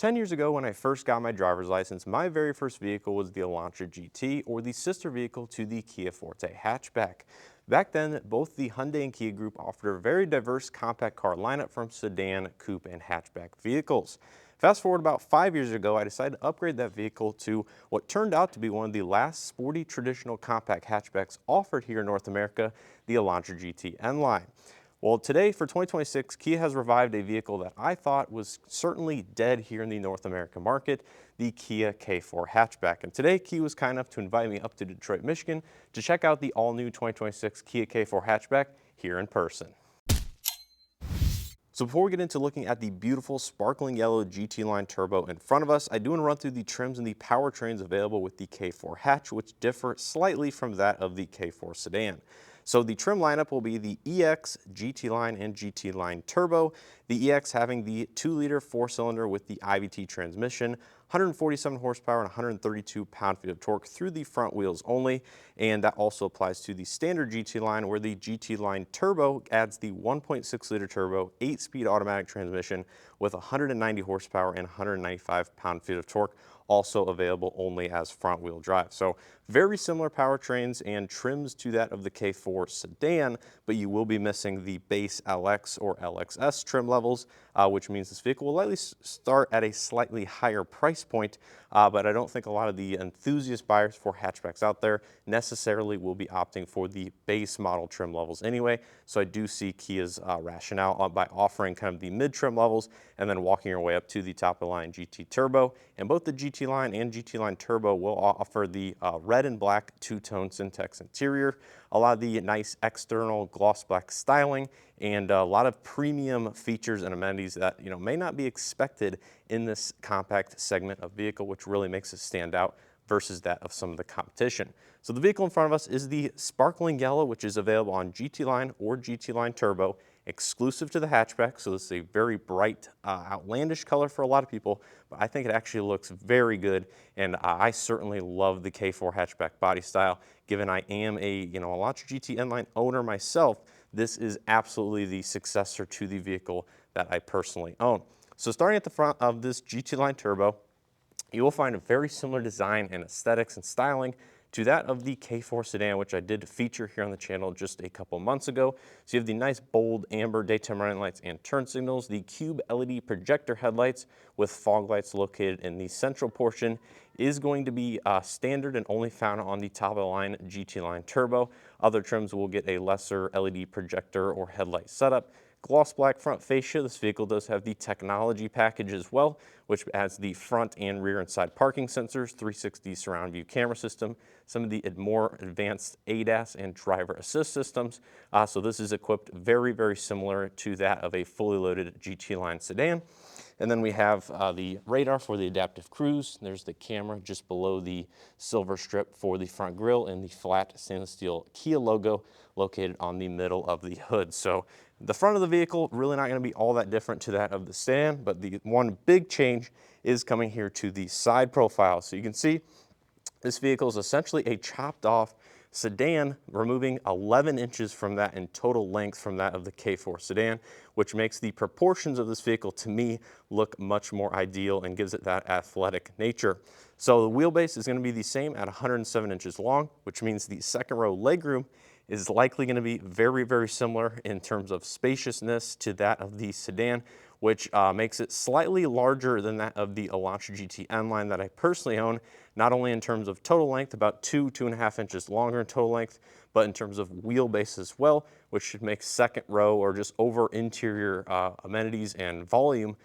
10 years ago, when I first got my driver's license, my very first vehicle was the Elantra GT, or the sister vehicle to the Kia 4 Hatchback. Back then, both the Hyundai and Kia group offered a very diverse compact car lineup from sedan, coupe, and hatchback vehicles. Fast forward about 5 years ago, I decided to upgrade that vehicle to what turned out to be one of the last sporty traditional compact hatchbacks offered here in North America, the Elantra GT-Line. Well, today for 2026, Kia has revived a vehicle that I thought was certainly dead here in the North American market, the Kia K4 Hatchback. And today, Kia was kind enough to invite me up to Detroit, Michigan to check out the all-new 2026 Kia K4 Hatchback here in person. So before we get into looking at the beautiful sparkling yellow GT-Line Turbo in front of us, I do want to run through the trims and the powertrains available with the K4 Hatch, which differ slightly from that of the K4 sedan. So the trim lineup will be the EX, GT-Line, and GT-Line Turbo. The EX having the 2-liter 4-cylinder with the IVT transmission, 147 horsepower and 132 pound-feet of torque through the front wheels only, and that also applies to the standard GT-Line, where the GT-Line Turbo adds the 1.6-liter turbo 8-speed automatic transmission with 190 horsepower and 195 pound-feet of torque, also available only as front-wheel drive. So very similar powertrains and trims to that of the K4 sedan, but you will be missing the base LX or LXS trim levels, which means this vehicle will likely start at a slightly higher price point, but I don't think a lot of the enthusiast buyers for hatchbacks out there necessarily will be opting for the base model trim levels anyway. So I do see Kia's rationale by offering kind of the mid-trim levels and then walking your way up to the top-of-the-line GT Turbo. And both the GT-Line and GT-Line Turbo will offer the red and black two-tone Syntex interior, a lot of the nice external gloss black styling, and a lot of premium features and amenities that may not be expected in this compact segment of vehicle, which really makes it stand out versus that of some of the competition. So the vehicle in front of us is the sparkling yellow, which is available on GT-Line or GT-Line Turbo, exclusive to the hatchback. So this is a very bright, outlandish color for a lot of people, but I think it actually looks very good. And I certainly love the K4 hatchback body style. Given I am a Elantra GT-Line owner myself, this is absolutely the successor to the vehicle that I personally own. So starting at the front of this GT-Line Turbo, you will find a very similar design and aesthetics and styling to that of the K4 sedan, which I did feature here on the channel just a couple months ago. So you have the nice bold amber daytime running lights and turn signals, the cube LED projector headlights with fog lights located in the central portion is going to be standard and only found on the top of the line GT-Line Turbo. Other trims will get a lesser LED projector or headlight setup. Gloss black front fascia. This vehicle does have the technology package as well, which adds the front and rear and side parking sensors, 360 surround view camera system, some of the more advanced ADAS and driver assist systems. So this is equipped very, very similar to that of a fully loaded GT-Line sedan. And then we have the radar for the adaptive cruise. There's the camera just below the silver strip for the front grille and the flat stainless steel Kia logo located on the middle of the hood. So the front of the vehicle really not going to be all that different to that of the sedan, but the one big change is coming here to the side profile. So you can see this vehicle is essentially a chopped off sedan, removing 11 inches from that in total length from that of the K4 sedan, which makes the proportions of this vehicle to me look much more ideal and gives it that athletic nature. So the wheelbase is going to be the same at 107 inches long, which means the second row legroom is likely going to be very, very similar in terms of spaciousness to that of the sedan, which makes it slightly larger than that of the Elantra GT-Line that I personally own, not only in terms of total length, about 2.5 inches longer in total length, but in terms of wheelbase as well, which should make second row or just over interior amenities and volume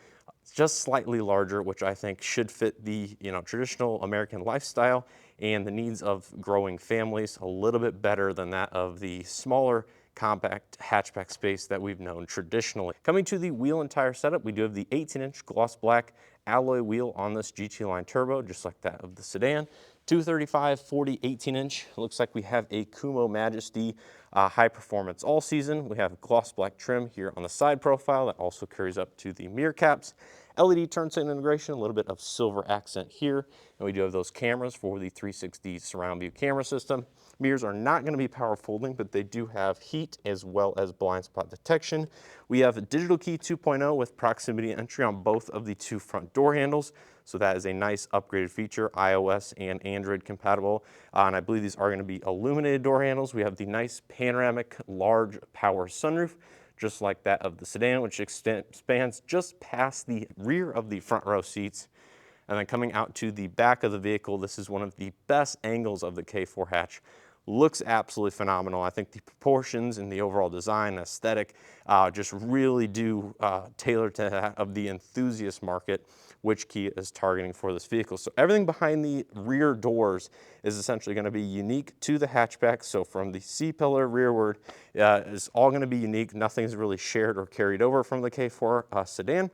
just slightly larger, which I think should fit the traditional American lifestyle and the needs of growing families a little bit better than that of the smaller compact hatchback space that we've known traditionally. Coming to the wheel and tire setup, we do have the 18-inch gloss black alloy wheel on this GT-Line Turbo, just like that of the sedan. 235, 40, 18-inch. Looks like we have a Kumo Majesty high performance all season. We have gloss black trim here on the side profile that also carries up to the mirror caps. LED turn signal integration, a little bit of silver accent here, and we do have those cameras for the 360 surround view camera system. Mirrors are not going to be power folding, but they do have heat as well as blind spot detection. We have a digital key 2.0 with proximity entry on both of the two front door handles. So that is a nice upgraded feature, iOS and Android compatible. And I believe these are going to be illuminated door handles. We have the nice panoramic large power sunroof, just like that of the sedan, which expands just past the rear of the front row seats. And then coming out to the back of the vehicle, this is one of the best angles of the K4 hatch. Looks absolutely phenomenal. I think the proportions and the overall design aesthetic just really do tailor to that of the enthusiast market, which Kia is targeting for this vehicle. So everything behind the rear doors is essentially going to be unique to the hatchback. So from the C-pillar rearward is all going to be unique. Nothing's really shared or carried over from the K4 sedan.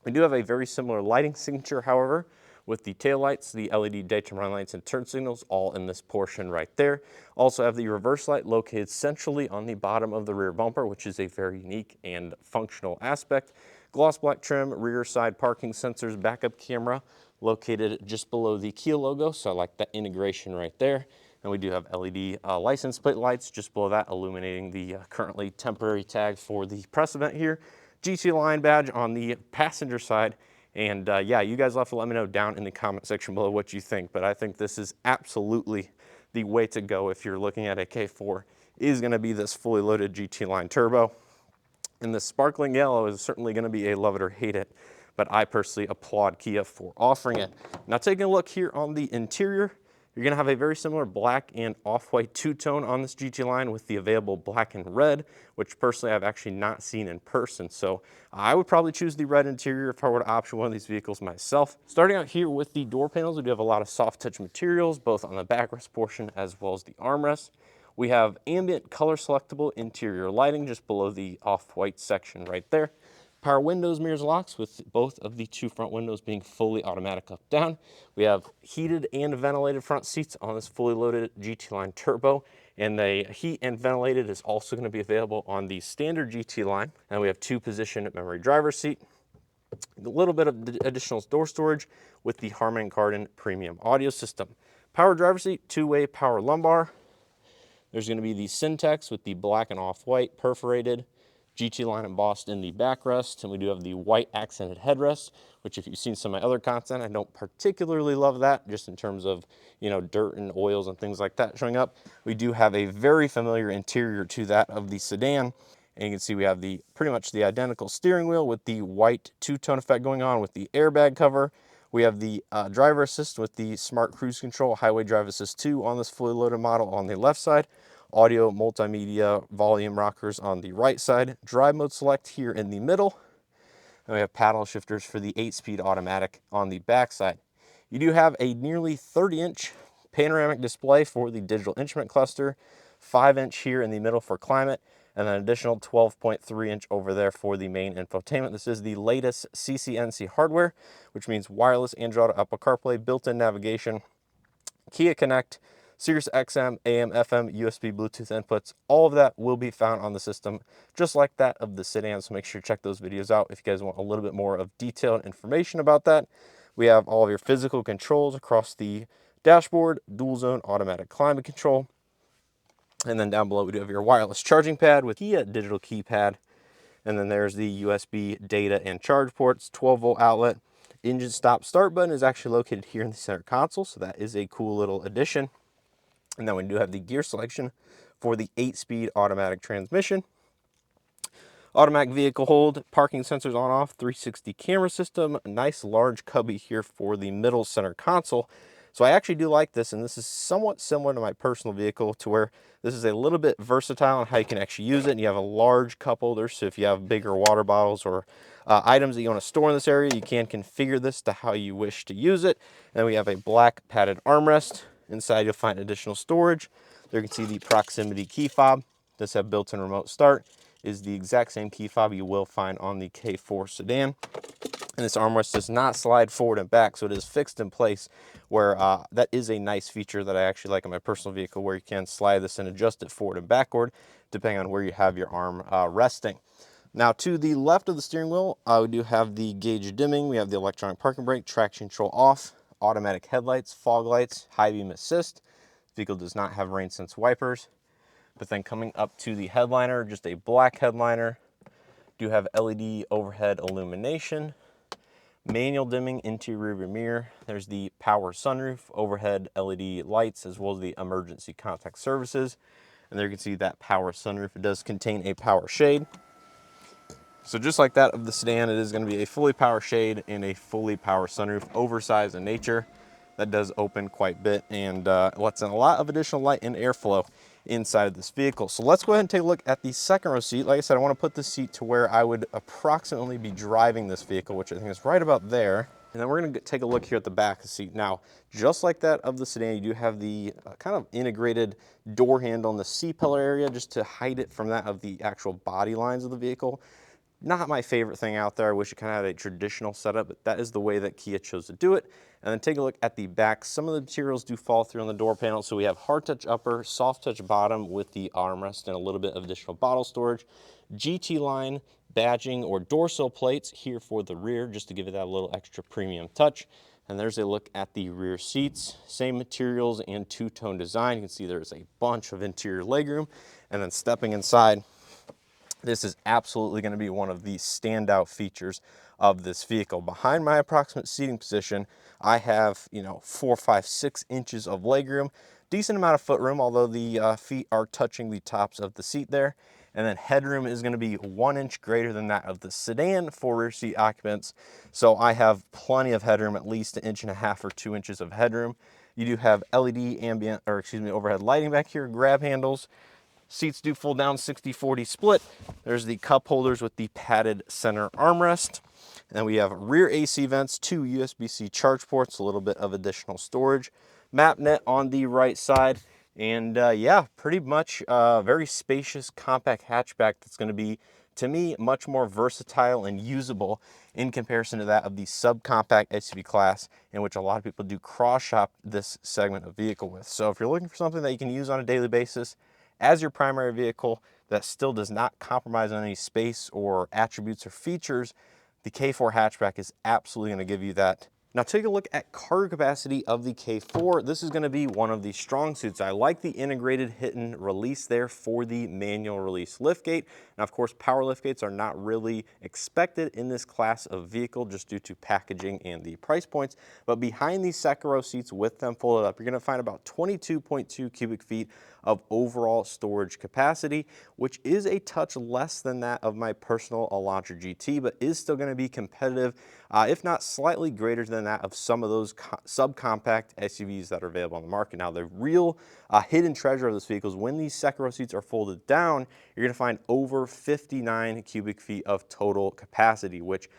We do have a very similar lighting signature, however, with the taillights, the LED daytime running lights, and turn signals all in this portion right there. Also have the reverse light located centrally on the bottom of the rear bumper, which is a very unique and functional aspect. Gloss black trim, rear side parking sensors, backup camera located just below the Kia logo, so I like that integration right there. And we do have LED license plate lights just below that, illuminating the currently temporary tag for the press event here. GT-Line badge on the passenger side. And yeah, you guys will have to let me know down in the comment section below what you think. But I think this is absolutely the way to go if you're looking at a K4, is going to be this fully loaded GT-Line Turbo. And the sparkling yellow is certainly going to be a love it or hate it, but I personally applaud Kia for offering it. Now taking a look here on the interior, you're going to have a very similar black and off-white two-tone on this GT line with the available black and red, which personally I've actually not seen in person. So I would probably choose the red interior if I were to option one of these vehicles myself. Starting out here with the door panels, we do have a lot of soft touch materials, both on the backrest portion as well as the armrest. We have ambient color selectable interior lighting just below the off-white section right there. Power windows, mirrors, locks, with both of the two front windows being fully automatic up down. We have heated and ventilated front seats on this fully loaded GT-Line Turbo, and the heat and ventilated is also going to be available on the standard GT line. And we have two-position memory driver's seat, a little bit of additional door storage with the Harman Kardon premium audio system. Power driver's seat, two-way power lumbar. There's going to be the Syntex with the black and off-white perforated GT line embossed in the backrest, and we do have the white accented headrest, which if you've seen some of my other content, I don't particularly love that, just in terms of, you know, dirt and oils and things like that showing up. We do have a very familiar interior to that of the sedan, and you can see we have the pretty much the identical steering wheel with the white two-tone effect going on with the airbag cover. We have the driver assist with the smart cruise control, highway drive assist 2 on this fully loaded model on the left side. Audio, multimedia, volume rockers on the right side. Drive mode select here in the middle. And we have paddle shifters for the 8-speed automatic on the back side. You do have a nearly 30-inch panoramic display for the digital instrument cluster, 5-inch here in the middle for climate, and an additional 12.3-inch over there for the main infotainment. This is the latest CCNC hardware, which means wireless Android Auto, Apple CarPlay, built-in navigation, Kia Connect, Sirius XM, AM, FM, USB, Bluetooth inputs. All of that will be found on the system, just like that of the sedan. So make sure to check those videos out if you guys want a little bit more of detailed information about that. We have all of your physical controls across the dashboard, dual zone automatic climate control. And then down below we do have your wireless charging pad with Kia digital keypad. And then there's the USB data and charge ports, 12-volt outlet. Engine stop start button is actually located here in the center console, so that is a cool little addition. And then we do have the gear selection for the 8-speed automatic transmission. Automatic vehicle hold, parking sensors on off, 360 camera system, a nice large cubby here for the middle center console. So I actually do like this, and this is somewhat similar to my personal vehicle, to where this is a little bit versatile on how you can actually use it. And you have a large cup holder, so if you have bigger water bottles or items that you want to store in this area, you can configure this to how you wish to use it. And we have a black padded armrest. Inside you'll find additional storage. There you can see the proximity key fob. Does have built-in remote start. Is the exact same key fob you will find on the K4 sedan. And this armrest does not slide forward and back, so it is fixed in place, where that is a nice feature that I actually like in my personal vehicle, where you can slide this and adjust it forward and backward depending on where you have your arm resting. Now to the left of the steering wheel, we do have the gauge dimming, we have the electronic parking brake, traction control off, automatic headlights, fog lights, high beam assist. This vehicle does not have rain sense wipers. But then coming up to the headliner, just a black headliner, do have LED overhead illumination, manual dimming interior rear mirror. There's the power sunroof, overhead LED lights, as well as the emergency contact services. And there you can see that power sunroof. It does contain a power shade. So just like that of the sedan, it is going to be a fully power shade and a fully power sunroof, oversized in nature. That does open quite a bit and lets in a lot of additional light and airflow inside of this vehicle. So let's go ahead and take a look at the second row seat. Like I said, I want to put the seat to where I would approximately be driving this vehicle, which I think is right about there. And then we're going to take a look here at the back of the seat. Now, just like that of the sedan, you do have the kind of integrated door handle in the C-pillar area just to hide it from that of the actual body lines of the vehicle. Not my favorite thing out there. I wish it kind of had a traditional setup, but that is the way that Kia chose to do it. And then take a look at the back. Some of the materials do fall through on the door panel. So we have hard touch upper, soft touch bottom with the armrest and a little bit of additional bottle storage. GT-Line badging or dorsal plates here for the rear, just to give it that little extra premium touch. And there's a look at the rear seats. Same materials and two-tone design. You can see there's a bunch of interior legroom. And then stepping inside, this is absolutely going to be one of the standout features of this vehicle. Behind my approximate seating position, I have, 4, 5, 6 inches of legroom, decent amount of footroom, although the feet are touching the tops of the seat there. And then headroom is going to be 1 inch greater than that of the sedan for rear seat occupants. So I have plenty of headroom, at least 1.5 inches or 2 inches of headroom. You do have LED overhead lighting back here, grab handles. Seats do fold down 60-40 split. There's the cup holders with the padded center armrest. And then we have rear AC vents, 2 USB-C charge ports, a little bit of additional storage. Map net on the right side. And yeah, pretty much very spacious, compact hatchback that's going to be, to me, much more versatile and usable in comparison to that of the subcompact SUV class, in which a lot of people do cross-shop this segment of vehicle with. So if you're looking for something that you can use on a daily basis, as your primary vehicle that still does not compromise on any space or attributes or features, the K4 hatchback is absolutely going to give you that. Now take a look at cargo capacity of the K4. This is going to be one of the strong suits. I like the integrated hit and release there for the manual release liftgate. Now of course power liftgates are not really expected in this class of vehicle just due to packaging and the price points. But behind these second row seats with them folded up, you're going to find about 22.2 cubic feet of overall storage capacity, which is a touch less than that of my personal Elantra GT, but is still going to be competitive, if not slightly greater than that of some of those subcompact SUVs that are available on the market. Now, the real hidden treasure of this vehicle is when these second row seats are folded down, you're going to find over 59 cubic feet of total capacity, which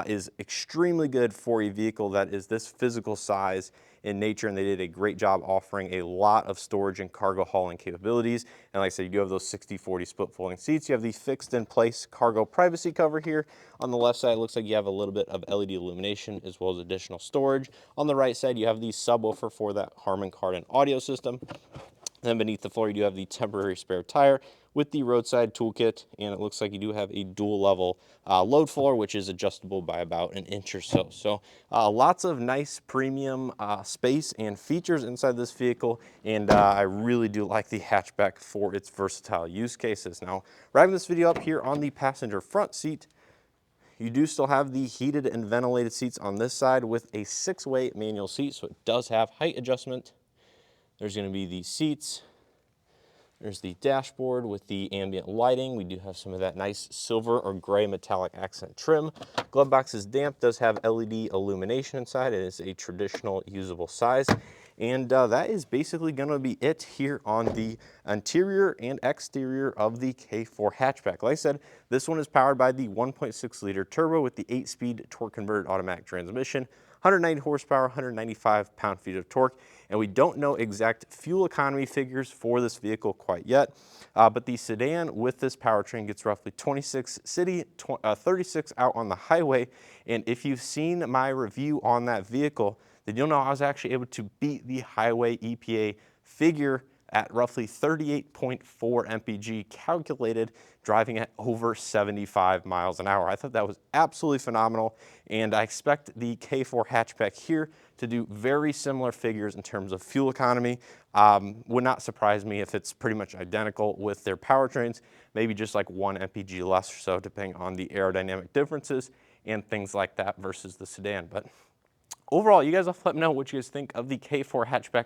is extremely good for a vehicle that is this physical size in nature, and they did a great job offering a lot of storage and cargo hauling capabilities. And like I said, you do have those 60-40 split folding seats. You have the fixed in place cargo privacy cover here. On the left side, it looks like you have a little bit of LED illumination as well as additional storage. On the right side, you have the subwoofer for that Harman Kardon audio system. Then beneath the floor, you do have the temporary spare tire with the roadside toolkit, and it looks like you do have a dual level load floor, which is adjustable by about 1 inch or so. So lots of nice premium space and features inside this vehicle, and I really do like the hatchback for its versatile use cases. Now, wrapping this video up here on the passenger front seat, you do still have the heated and ventilated seats on this side with a 6-way manual seat, so it does have height adjustment. There's going to be the seats. There's the dashboard with the ambient lighting. We do have some of that nice silver or gray metallic accent trim. Glove box is damp, does have LED illumination inside. It is a traditional usable size. And that is basically going to be it here on the interior and exterior of the K4 hatchback. Like I said, this one is powered by the 1.6 liter turbo with the 8-speed torque converted automatic transmission. 190 horsepower, 195 pound-feet of torque, and we don't know exact fuel economy figures for this vehicle quite yet, but the sedan with this powertrain gets roughly 26 city, 36 out on the highway, and if you've seen my review on that vehicle, then you'll know I was actually able to beat the highway EPA figure at roughly 38.4 mpg calculated, driving at over 75 miles an hour. I thought that was absolutely phenomenal, and I expect the K4 hatchback here to do very similar figures in terms of fuel economy. Would not surprise me if it's pretty much identical with their powertrains, maybe just like 1 mpg less or so, depending on the aerodynamic differences and things like that versus the sedan. But overall, you guys have to let me know what you guys think of the K4 hatchback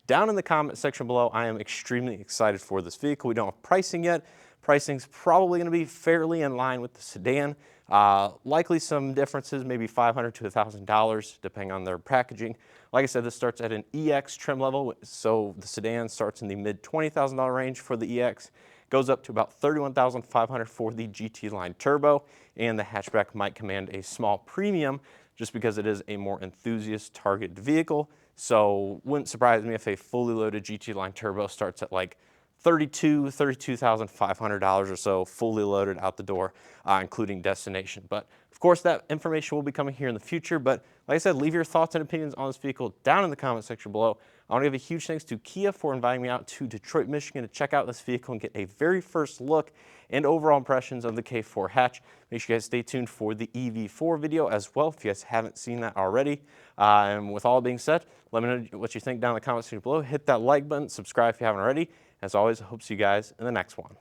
down in the comment section below. I am extremely excited for this vehicle. We don't have pricing yet. Pricing's probably going to be fairly in line with the sedan. Likely some differences, maybe $500 to $1,000, depending on their packaging. Like I said, this starts at an EX trim level, so the sedan starts in the mid $20,000 range for the EX, goes up to about $31,500 for the GT-Line Turbo, and the hatchback might command a small premium just because it is a more enthusiast targeted vehicle. So wouldn't surprise me if a fully loaded GT-Line Turbo starts at like $32,500 or so, fully loaded out the door, including destination. But of course, that information will be coming here in the future. But like I said, leave your thoughts and opinions on this vehicle down in the comment section below. I want to give a huge thanks to Kia for inviting me out to Detroit, Michigan to check out this vehicle and get a very first look and overall impressions of the K4 hatch. Make sure you guys stay tuned for the EV4 video as well if you guys haven't seen that already. And with all being said, let me know what you think down in the comment section below. Hit that like button, subscribe if you haven't already. As always, I hope to see you guys in the next one.